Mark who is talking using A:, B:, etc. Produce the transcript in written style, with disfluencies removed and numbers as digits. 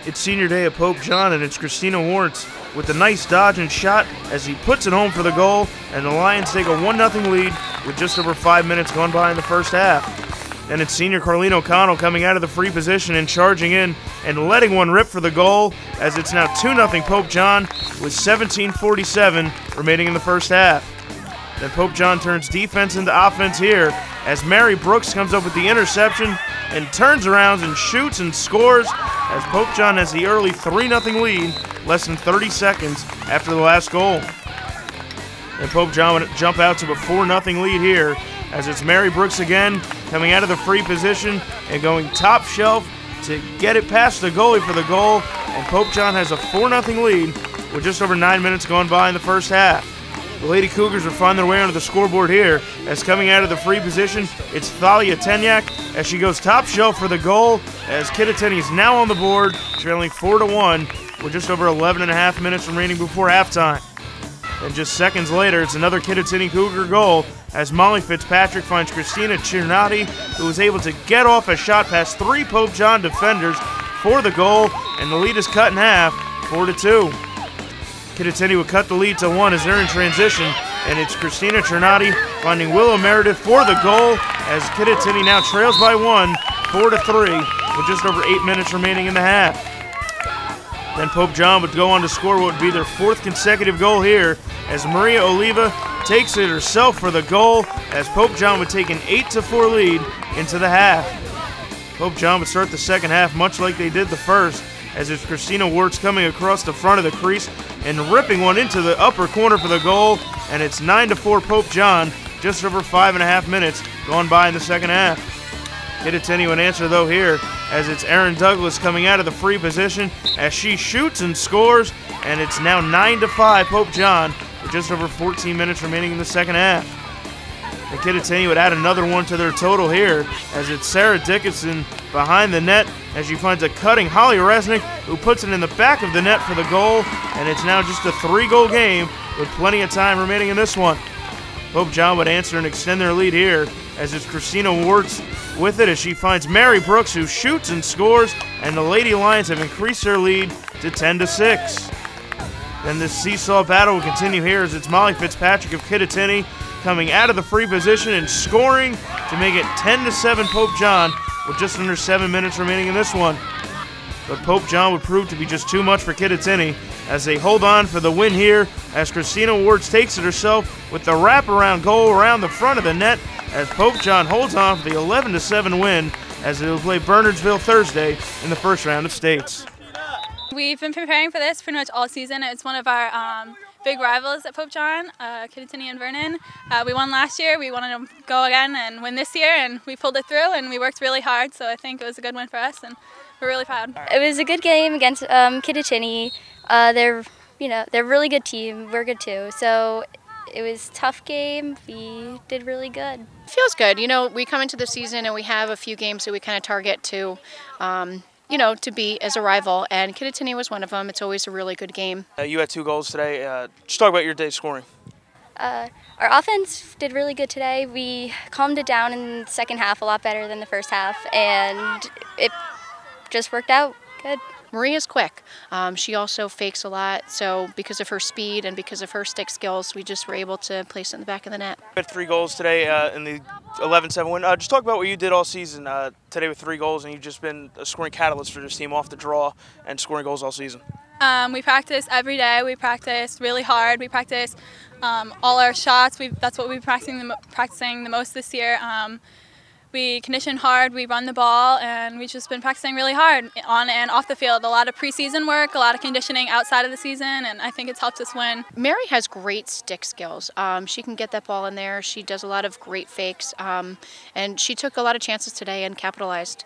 A: It's senior day at Pope John, and it's Christina Warrants with a nice dodge and shot as he puts it home for the goal, and the Lions take a 1-0 lead with just over 5 minutes gone by in the first half. Then it's senior Carlene O'Connell coming out of the free position and charging in and letting one rip for the goal, as it's now 2-0 Pope John with 17:47 remaining in the first half. Then Pope John turns defense into offense here as Mary Brooks comes up with the interception and turns around and shoots and scores as Pope John has the early 3-0 lead less than 30 seconds after the last goal. And Pope John would jump out to a 4-0 lead here as it's Mary Brooks again coming out of the free position and going top shelf to get it past the goalie for the goal, and Pope John has a 4-0 lead with just over 9 minutes gone by in the first half. The Lady Cougars will find their way onto the scoreboard here as coming out of the free position, it's Thalia Tenyak as she goes top shelf for the goal as Kittatinny is now on the board, trailing 4-1 with just over 11.5 minutes remaining before halftime. And just seconds later, it's another Kittatinny Cougar goal as Molly Fitzpatrick finds Christina Cirnati, who was able to get off a shot past 3 Pope John defenders for the goal, and the lead is cut in half, 4-2. Kittatinny would cut the lead to 1 as they're in transition, and it's Christina Cirnati finding Willow Meredith for the goal as Kittatinny now trails by 1, 4-3, with just over 8 minutes remaining in the half. Then Pope John would go on to score what would be their 4th consecutive goal here as Maria Oliva takes it herself for the goal as Pope John would take an 8-4 lead into the half. Pope John would start the second half much like they did the first as it's Christina Wirtz coming across the front of the crease and ripping one into the upper corner for the goal, and it's 9-4 Pope John, just over 5.5 minutes gone by in the second half. Kittatinny would answer though here as it's Erin Douglas coming out of the free position as she shoots and scores, and it's now 9-5 Pope John with just over 14 minutes remaining in the second half. And Kittatinny would add another one to their total here as it's Sarah Dickinson behind the net as she finds a cutting Holly Resnick who puts it in the back of the net for the goal, and it's now just a 3-goal game with plenty of time remaining in this one. Pope John would answer and extend their lead here as it's Christina Wirtz with it as she finds Mary Brooks who shoots and scores, and the Lady Lions have increased their lead to 10-6. Then this seesaw battle will continue here as it's Molly Fitzpatrick of Kittatinny coming out of the free position and scoring to make it 10-7 Pope John with just under 7 minutes remaining in this one. But Pope John would prove to be just too much for Kittatinny as they hold on for the win here as Christina Wirtz takes it herself with the wraparound goal around the front of the net as Pope John holds on for the 11-7 win as they will play Bernardsville Thursday in the first round of states.
B: We've been preparing for this pretty much all season. It's one of our big rivals at Pope John, Kittatinny and Vernon. We won last year. We wanted to go again and win this year, and we pulled it through, and we worked really hard, so I think it was a good win for us, and we're really proud.
C: It was a good game against Kittatinny. They're a really good team. We're good too. So it was a tough game. We did really good.
D: It feels good. You know, we come into the season and we have a few games that we kind of target to to beat as a rival, and Kittatinny was one of them. It's always a really good game.
A: You had 2 goals today. Just talk about your day's scoring.
C: Our offense did really good today. We calmed it down in the second half a lot better than the first half, and it just worked out good.
D: Maria's quick. She also fakes a lot, so because of her speed and because of her stick skills, we just were able to place it in the back of the net.
A: You had 3 goals today in the 11-7 win. Just talk about what you did all season today with 3 goals, and you've just been a scoring catalyst for this team off the draw and scoring goals all season.
B: We practice every day. We practice really hard. We practice all our shots. That's what we've been practicing the most this year. We condition hard, we run the ball, and we've just been practicing really hard on and off the field. A lot of preseason work, a lot of conditioning outside of the season, and I think it's helped us win.
D: Mary has great stick skills. She can get that ball in there. She does a lot of great fakes, and she took a lot of chances today and capitalized.